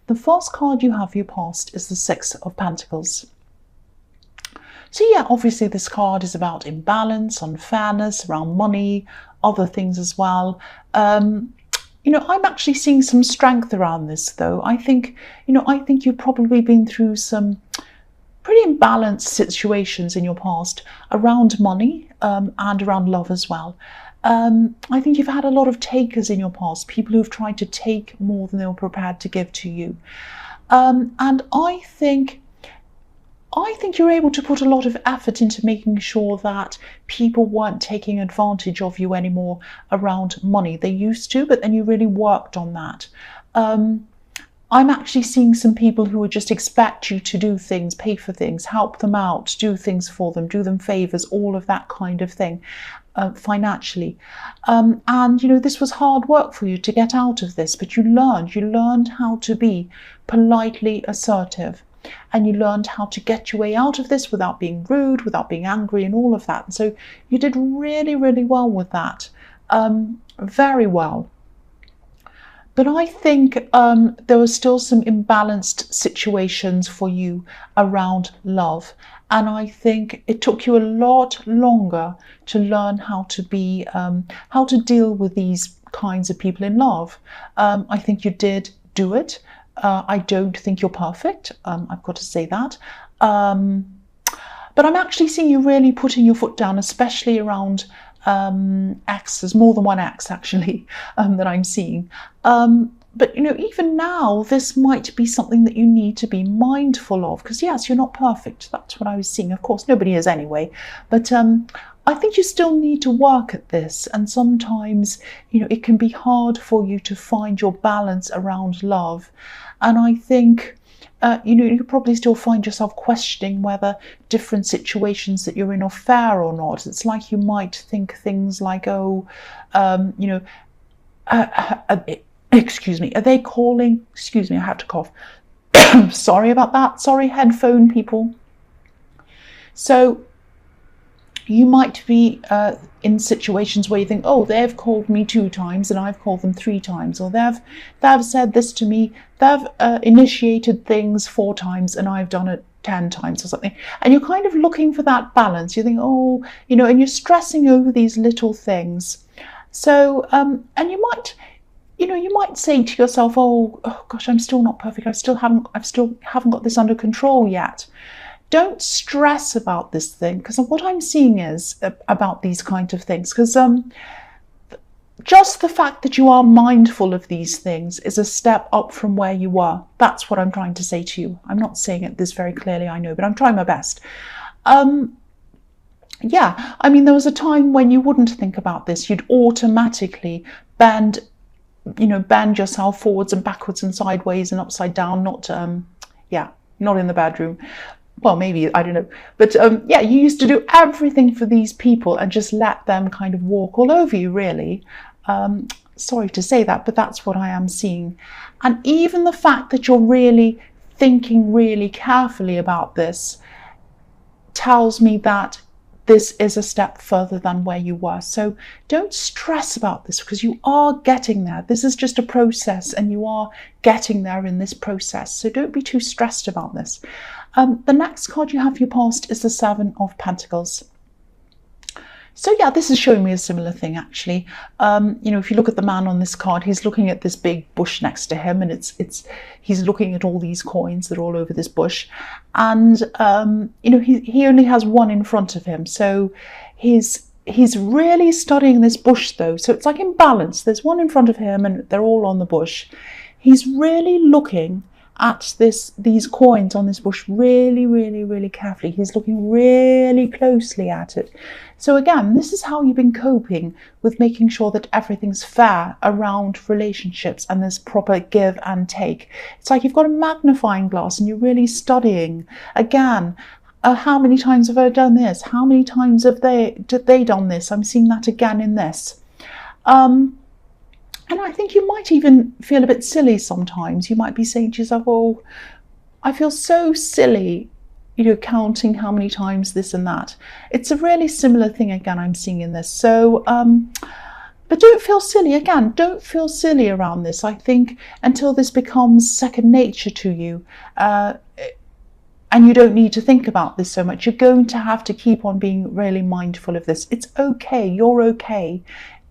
The first card you have for your past is the Six of Pentacles. So yeah, obviously this card is about imbalance, unfairness, around money, other things as well. I'm actually seeing some strength around this though. I think you've probably been through some pretty imbalanced situations in your past around money and around love as well. I think you've had a lot of takers in your past, people who've tried to take more than they were prepared to give to you. And I think you're able to put a lot of effort into making sure that people weren't taking advantage of you anymore around money. They used to, but then you really worked on that. I'm actually seeing some people who would just expect you to do things, pay for things, help them out, do things for them, do them favors, all of that kind of thing, financially. And this was hard work for you to get out of this, but you learned how to be politely assertive. And you learned how to get your way out of this without being rude, without being angry and all of that. And so you did really, really well with that. Very well. But I think there were still some imbalanced situations for you around love. And I think it took you a lot longer to learn how to be, how to deal with these kinds of people in love. I think you did do it. I don't think you're perfect. I've got to say that. But I'm actually seeing you really putting your foot down, especially around X. There's more than one X actually that I'm seeing. But even now, this might be something that you need to be mindful of, because yes, you're not perfect. That's what I was seeing. Of course, nobody is anyway. But I think you still need to work at this, and sometimes it can be hard for you to find your balance around love. And I think you probably still find yourself questioning whether different situations that you're in are fair or not. It's like you might think things like, excuse me, are they calling? Excuse me, I have to cough. Sorry about that. Sorry, headphone people. So you might be in situations where you think, oh, they've called me 2 times and I've called them 3 times, or they've said this to me, they've initiated things 4 times and I've done it 10 times or something. And you're kind of looking for that balance. You think, oh, and you're stressing over these little things. So, and you might say to yourself, oh gosh, I'm still not perfect. I still haven't got this under control yet. Don't stress about this thing, because what I'm seeing is about these kind of things, because just the fact that you are mindful of these things is a step up from where you were. That's what I'm trying to say to you. I'm not saying it this very clearly, I know, but I'm trying my best. Yeah, I mean, there was a time when you wouldn't think about this. You'd automatically bend yourself forwards and backwards and sideways and upside down, not in the bedroom. Well, maybe, I don't know. But yeah, you used to do everything for these people and just let them kind of walk all over you, really. Sorry to say that, but that's what I am seeing. And even the fact that you're really thinking really carefully about this tells me that this is a step further than where you were. So don't stress about this, because you are getting there. This is just a process and you are getting there in this process. So don't be too stressed about this. The next card you have for your past is the Seven of Pentacles. So yeah, this is showing me a similar thing actually. If you look at the man on this card, he's looking at this big bush next to him, and he's looking at all these coins that are all over this bush, and he only has one in front of him. So he's really studying this bush though. So it's like in balance. There's one in front of him and they're all on the bush. He's really looking at these coins on this bush really, really, really carefully. He's looking really closely at it. So again, this is how you've been coping with making sure that everything's fair around relationships and there's proper give and take. It's like you've got a magnifying glass and you're really studying. Again, how many times have I done this? How many times have they done this? I'm seeing that again in this. And I think you might even feel a bit silly sometimes. You might be saying to yourself, oh, I feel so silly, counting how many times this and that. It's a really similar thing again I'm seeing in this. So, But don't feel silly. Again, don't feel silly around this. I think until this becomes second nature to you, and you don't need to think about this so much, you're going to have to keep on being really mindful of this. It's okay. You're okay.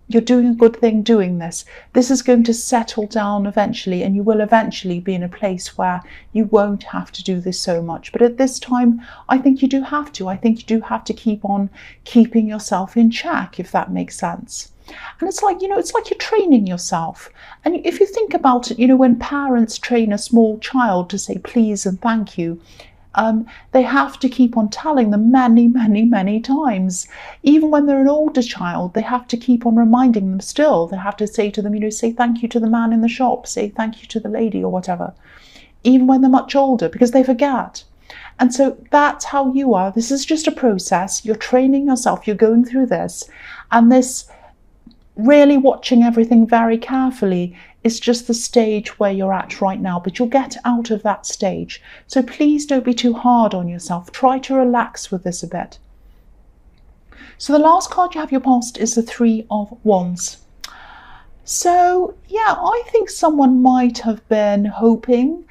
You're doing a good thing doing this. This is going to settle down eventually, and you will eventually be in a place where you won't have to do this so much. But at this time, I think you do have to. I think you do have to keep on keeping yourself in check, if that makes sense. And it's like, it's like you're training yourself. And if you think about it, when parents train a small child to say please and thank you, they have to keep on telling them many, many, many times. Even when they're an older child, they have to keep on reminding them still. They have to say to them, say thank you to the man in the shop, say thank you to the lady or whatever, even when they're much older, because they forget. And so that's how you are. This is just a process. You're training yourself. You're going through this. And this really watching everything very carefully is just the stage where you're at right now, but you'll get out of that stage. So please don't be too hard on yourself. Try to relax with this a bit. So the last card you have your past is the Three of Wands. So yeah, I think someone might have been hoping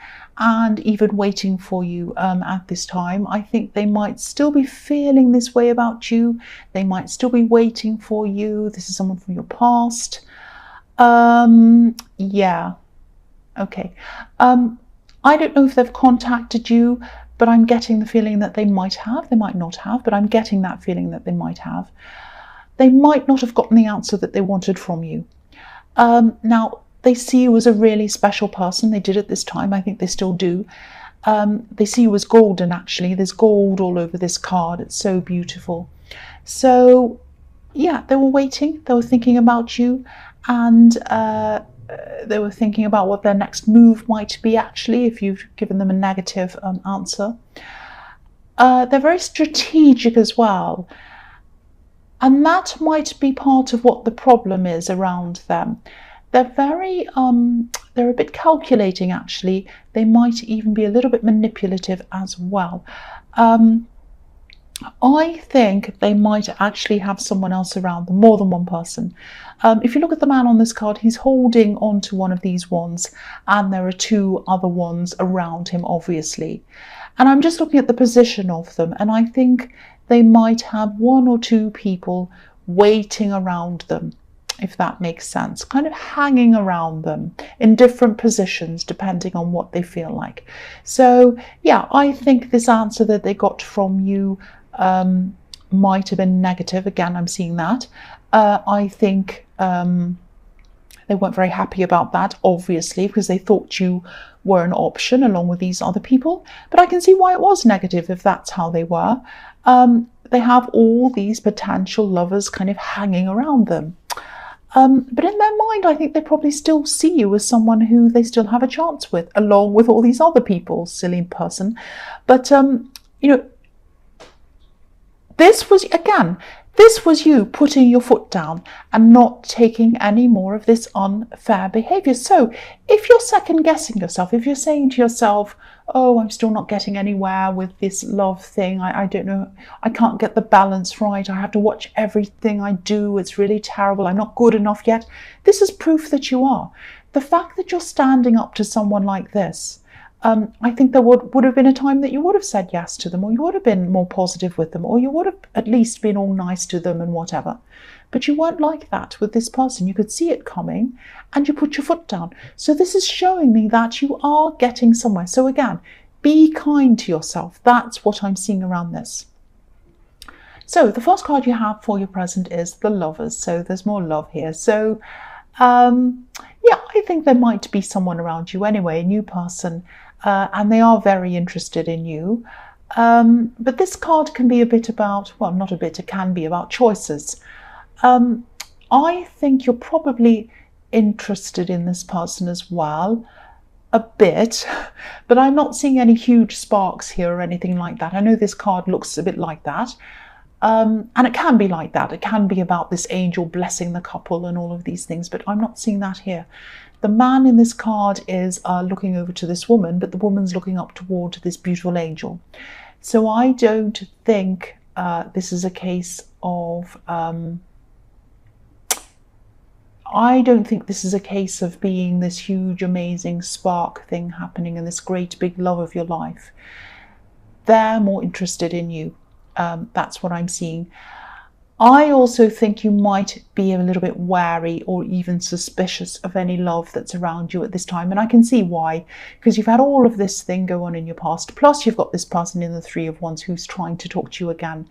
and even waiting for you at this time. I think they might still be feeling this way about you. They might still be waiting for you. This is someone from your past. Yeah. Okay. I don't know if they've contacted you, but I'm getting the feeling that they might have. They might not have, but I'm getting that feeling that they might have. They might not have gotten the answer that they wanted from you. Now, they see you as a really special person. They did at this time. I think they still do. They see you as golden, actually. There's gold all over this card. It's so beautiful. So, yeah, they were waiting. They were thinking about you. And they were thinking about what their next move might be, actually, if you've given them a negative answer. They're very strategic as well. And that might be part of what the problem is around them. They're they're a bit calculating, actually. They might even be a little bit manipulative as well. I think they might actually have someone else around them, more than one person. If you look at the man on this card, he's holding on to one of these wands, and there are two other wands around him, obviously. And I'm just looking at the position of them, and I think they might have one or two people waiting around them, if that makes sense, kind of hanging around them in different positions depending on what they feel like. So yeah, I think this answer that they got from you might have been negative. Again, I'm seeing that. I think they weren't very happy about that, obviously, because they thought you were an option along with these other people. But I can see why it was negative if that's how they were. They have all these potential lovers kind of hanging around them. But in their mind, I think they probably still see you as someone who they still have a chance with, along with all these other people, silly person. But, this was you putting your foot down and not taking any more of this unfair behavior. So if you're second guessing yourself, if you're saying to yourself, oh, I'm still not getting anywhere with this love thing, I don't know, I can't get the balance right, I have to watch everything I do, it's really terrible, I'm not good enough yet, this is proof that you are. The fact that you're standing up to someone like this, I think there would have been a time that you would have said yes to them, or you would have been more positive with them, or you would have at least been all nice to them and whatever. But you weren't like that with this person. You could see it coming and you put your foot down. So this is showing me that you are getting somewhere. So again, be kind to yourself. That's what I'm seeing around this. So the first card you have for your present is the Lovers. So there's more love here. So yeah, I think there might be someone around you anyway, a new person. And they are very interested in you. But this card can be a bit about, well, not a bit, it can be about choices. I think you're probably interested in this person as well, a bit, but I'm not seeing any huge sparks here or anything like that. I know this card looks a bit like that. And it can be like that. It can be about this angel blessing the couple and all of these things, but I'm not seeing that here. The man in this card is looking over to this woman, but the woman's looking up toward this beautiful angel. So I don't think this is a case of I don't think this is a case of being this huge, amazing spark thing happening and this great big love of your life. They're more interested in you. That's what I'm seeing. I also think you might be a little bit wary or even suspicious of any love that's around you at this time. And I can see why, because you've had all of this thing go on in your past. Plus, you've got this person in the Three of Wands who's trying to talk to you again.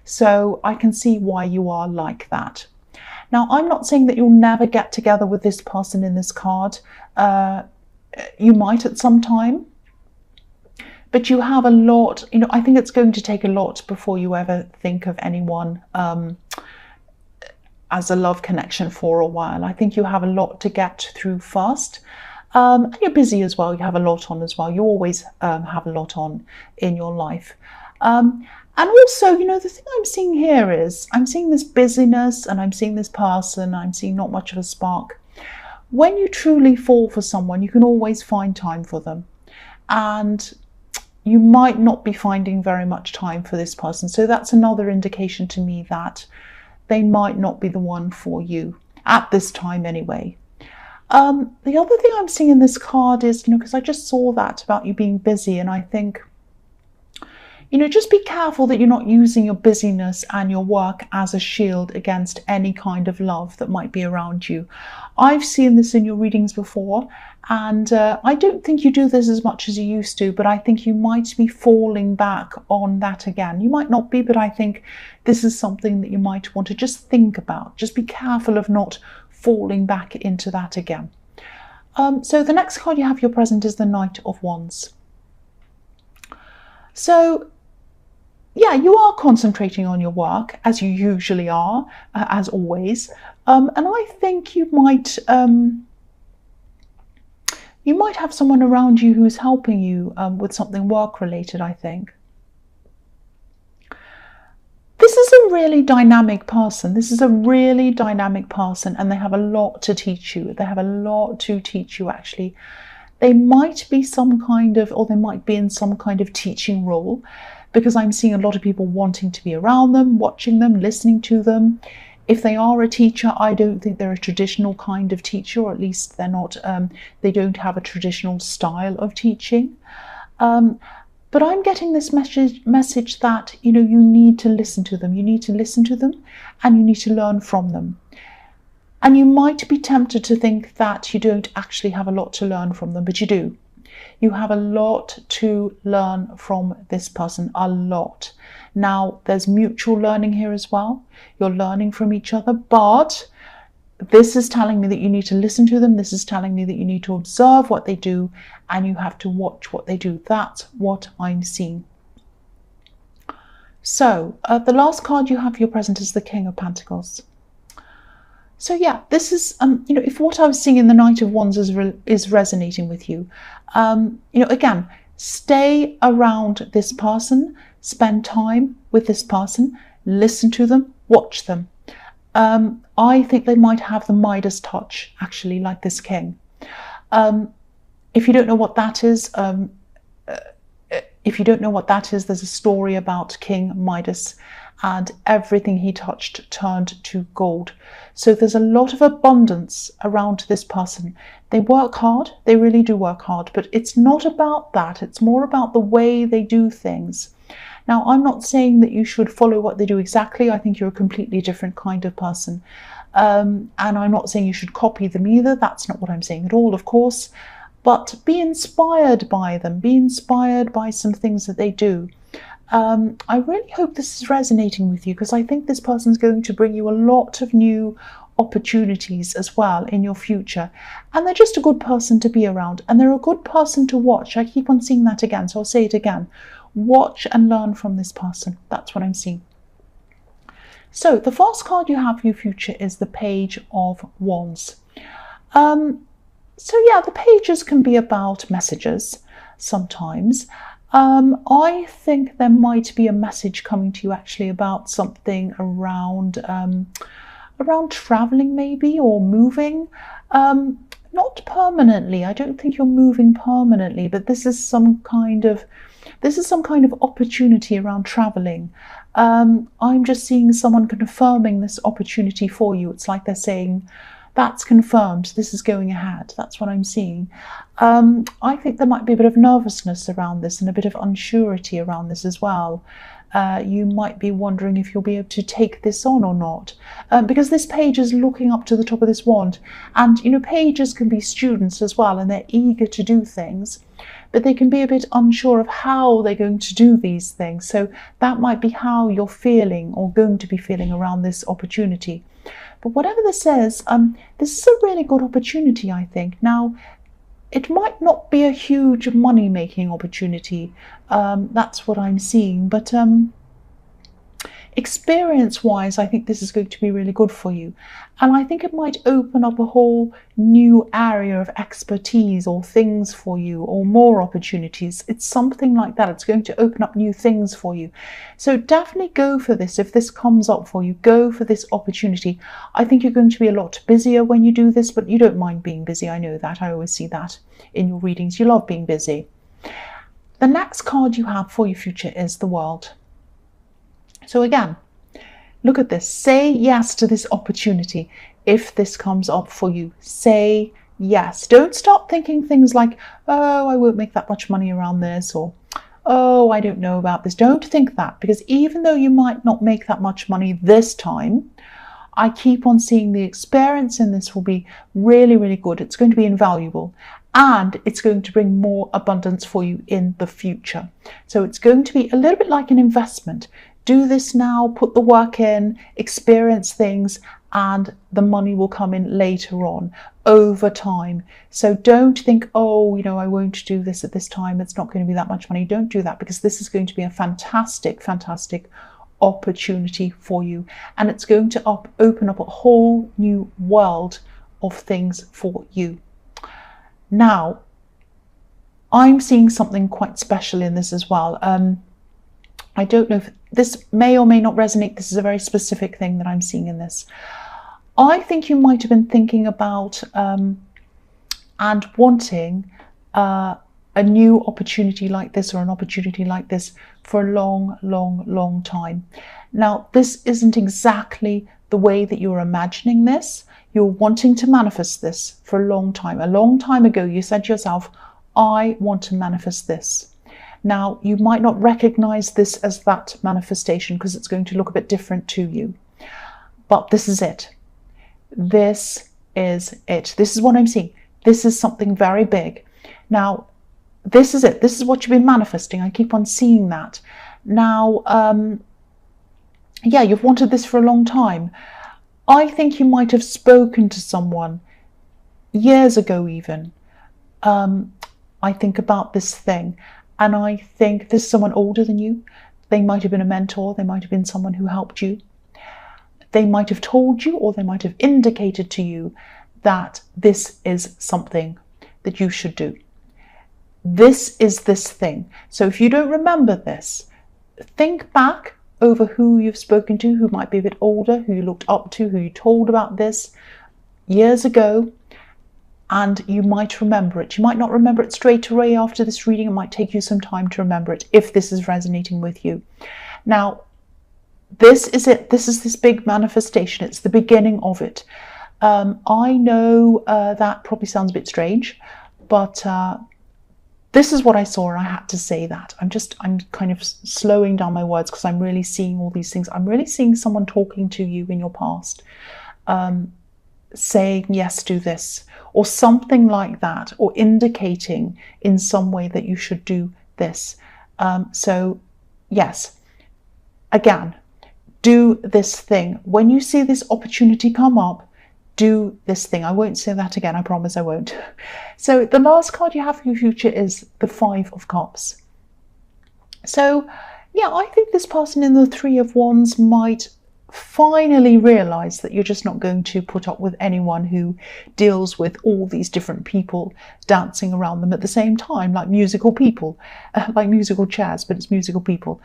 So I can see why you are like that. Now, I'm not saying that you'll never get together with this person in this card. You might at some time. But you have a lot, I think it's going to take a lot before you ever think of anyone as a love connection for a while. I think you have a lot to get through first. And you're busy as well. You have a lot on as well. You always have a lot on in your life. And also, the thing I'm seeing here is I'm seeing this busyness and I'm seeing this person. I'm seeing not much of a spark. When you truly fall for someone, you can always find time for them. And you might not be finding very much time for this person. So that's another indication to me that they might not be the one for you at this time anyway. The other thing I'm seeing in this card is, because I just saw that about you being busy, and I think, just be careful that you're not using your busyness and your work as a shield against any kind of love that might be around you. I've seen this in your readings before, and I don't think you do this as much as you used to, but I think you might be falling back on that again. You might not be, but I think this is something that you might want to just think about. Just be careful of not falling back into that again. So the next card you have your present is the Knight of Wands. So yeah, you are concentrating on your work, as you usually are, as always. And I think you might have someone around you who's helping you with something work-related, I think. This is a really dynamic person. This is a really dynamic person, and they have a lot to teach you. They have a lot to teach you, actually. They might be they might be in some kind of teaching role, because I'm seeing a lot of people wanting to be around them, watching them, listening to them. If they are a teacher, I don't think they're a traditional kind of teacher, or at least they're not, they don't have a traditional style of teaching. But I'm getting this message that, you need to listen to them. You need to listen to them, and you need to learn from them. And you might be tempted to think that you don't actually have a lot to learn from them, but you do. You have a lot to learn from this person, a lot. Now, there's mutual learning here as well. You're learning from each other, but this is telling me that you need to listen to them. This is telling me that you need to observe what they do, and you have to watch what they do. That's what I'm seeing. So, the last card you have for your present is the King of Pentacles. So yeah, this is, if what I was seeing in the Knight of Wands is resonating with you, again, stay around this person, spend time with this person, listen to them, watch them. I think they might have the Midas touch, actually, like this king. If you don't know what that is, there's a story about King Midas, and everything he touched turned to gold. So there's a lot of abundance around this person. They work hard, they really do work hard, but it's not about that. It's more about the way they do things. Now, I'm not saying that you should follow what they do exactly. I think you're a completely different kind of person. And I'm not saying you should copy them either. That's not what I'm saying at all, of course. But be inspired by them. Be inspired by some things that they do. I really hope this is resonating with you, because I think this person's going to bring you a lot of new opportunities as well in your future. And they're just a good person to be around, and they're a good person to watch. I keep on seeing that again, so I'll say it again. Watch and learn from this person. That's what I'm seeing. So the first card you have for your future is the Page of Wands. So yeah, the pages can be about messages sometimes. I think there might be a message coming to you actually about something around traveling maybe, or moving. Not permanently. I don't think you're moving permanently, but this is some kind of opportunity around traveling. I'm just seeing someone confirming this opportunity for you. It's like they're saying, That's confirmed. This is going ahead. That's what I'm seeing. I think there might be a bit of nervousness around this and a bit of unsurety around this as well. You might be wondering if you'll be able to take this on or not, because this page is looking up to the top of this wand, and you know, pages can be students as well, and they're eager to do things, but they can be a bit unsure of how they're going to do these things. So that might be how you're feeling or going to be feeling around this opportunity. But whatever this is, this is a really good opportunity, I think. Now, it might not be a huge money-making opportunity, that's what I'm seeing, but experience-wise, I think this is going to be really good for you. And I think it might open up a whole new area of expertise or things for you, or more opportunities. It's something like that. It's going to open up new things for you. So definitely go for this. If this comes up for you, go for this opportunity. I think you're going to be a lot busier when you do this, but you don't mind being busy. I know that. I always see that in your readings. You love being busy. The next card you have for your future is the World. So again, look at this. Say yes to this opportunity. If this comes up for you, say yes. Don't start thinking things like, oh, I won't make that much money around this, or oh, I don't know about this. Don't think that, because even though you might not make that much money this time, I keep on seeing the experience in this will be really, really good. It's going to be invaluable, and it's going to bring more abundance for you in the future. So it's going to be a little bit like an investment. Do this now, put the work in, experience things, and the money will come in later on, over time. So don't think, oh, you know, I won't do this at this time, it's not going to be that much money. Don't do that, because this is going to be a fantastic, fantastic opportunity for you. And it's going to open up a whole new world of things for you. Now, I'm seeing something quite special in this as well. I don't know if this may or may not resonate. This is a very specific thing that I'm seeing in this. I think you might have been thinking about and wanting a new opportunity like this, or an opportunity like this, for a long, long, long time. Now, this isn't exactly the way that you're imagining this. You're wanting to manifest this for a long time. A long time ago, you said to yourself, I want to manifest this. Now, you might not recognize this as that manifestation, because it's going to look a bit different to you. But this is it. This is it. This is what I'm seeing. This is something very big. Now, this is it. This is what you've been manifesting. I keep on seeing that. Now, yeah, you've wanted this for a long time. I think you might have spoken to someone years ago even. I think about this thing. And I think this is someone older than you. They might have been a mentor. They might have been someone who helped you. They might have told you, or they might have indicated to you that this is something that you should do. This is this thing. So if you don't remember this, think back over who you've spoken to, who might be a bit older, who you looked up to, who you told about this years ago, and you might remember it. You might not remember it straight away after this reading. It might take you some time to remember it, if this is resonating with you. Now, this is it. This is this big manifestation. It's the beginning of it. I know that probably sounds a bit strange, but this is what I saw, and I had to say that. I'm kind of slowing down my words, because I'm really seeing all these things. I'm really seeing someone talking to you in your past, saying, yes, do this, or something like that, or indicating in some way that you should do this. So yes, again, do this thing. When you see this opportunity come up, do this thing. I won't say that again, I promise I won't. So the last card you have for your future is the Five of Cups. So yeah, I think this person in the Three of Wands might finally realize that you're just not going to put up with anyone who deals with all these different people dancing around them at the same time, like musical people, like musical chairs, but it's musical people.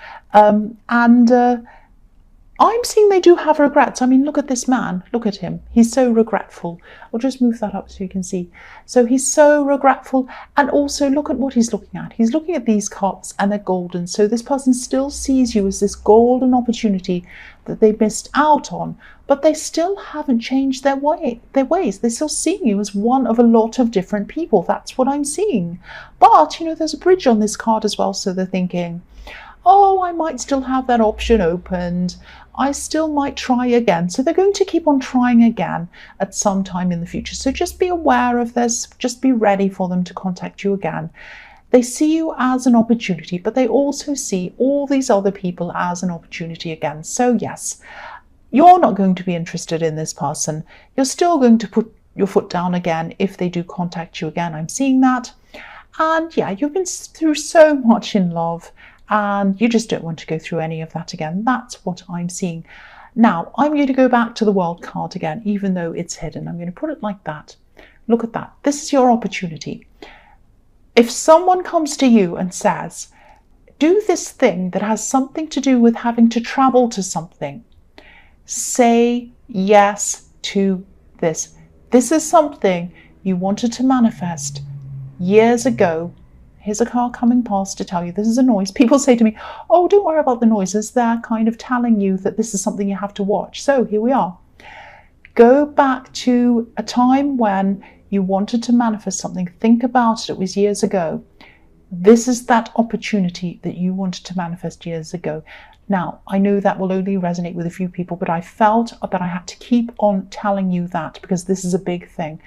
I'm seeing they do have regrets. I mean, look at this man. Look at him. He's so regretful. I'll just move that up so you can see. So he's so regretful. And also look at what he's looking at. He's looking at these cups and they're golden. So this person still sees you as this golden opportunity that they missed out on. But they still haven't changed their ways. They're still seeing you as one of a lot of different people. That's what I'm seeing. But, you know, there's a bridge on this card as well. So they're thinking, oh, I might still have that option opened. I still might try again. So they're going to keep on trying again at some time in the future. So just be aware of this. Just be ready for them to contact you again. They see you as an opportunity, but they also see all these other people as an opportunity again. So yes, you're not going to be interested in this person. You're still going to put your foot down again if they do contact you again. I'm seeing that. And yeah, you've been through so much in love, and you just don't want to go through any of that again. That's what I'm seeing. Now, I'm going to go back to the World card again, even though it's hidden. I'm going to put it like that. Look at that. This is your opportunity. If someone comes to you and says, do this thing that has something to do with having to travel to something, say yes to this. This is something you wanted to manifest years ago. Here's a car coming past to tell you this is a noise. People say to me, oh, don't worry about the noises. They're kind of telling you that this is something you have to watch. So here we are. Go back to a time when you wanted to manifest something. Think about it. It was years ago. This is that opportunity that you wanted to manifest years ago. Now, I know that will only resonate with a few people, but I felt that I had to keep on telling you that because this is a big thing.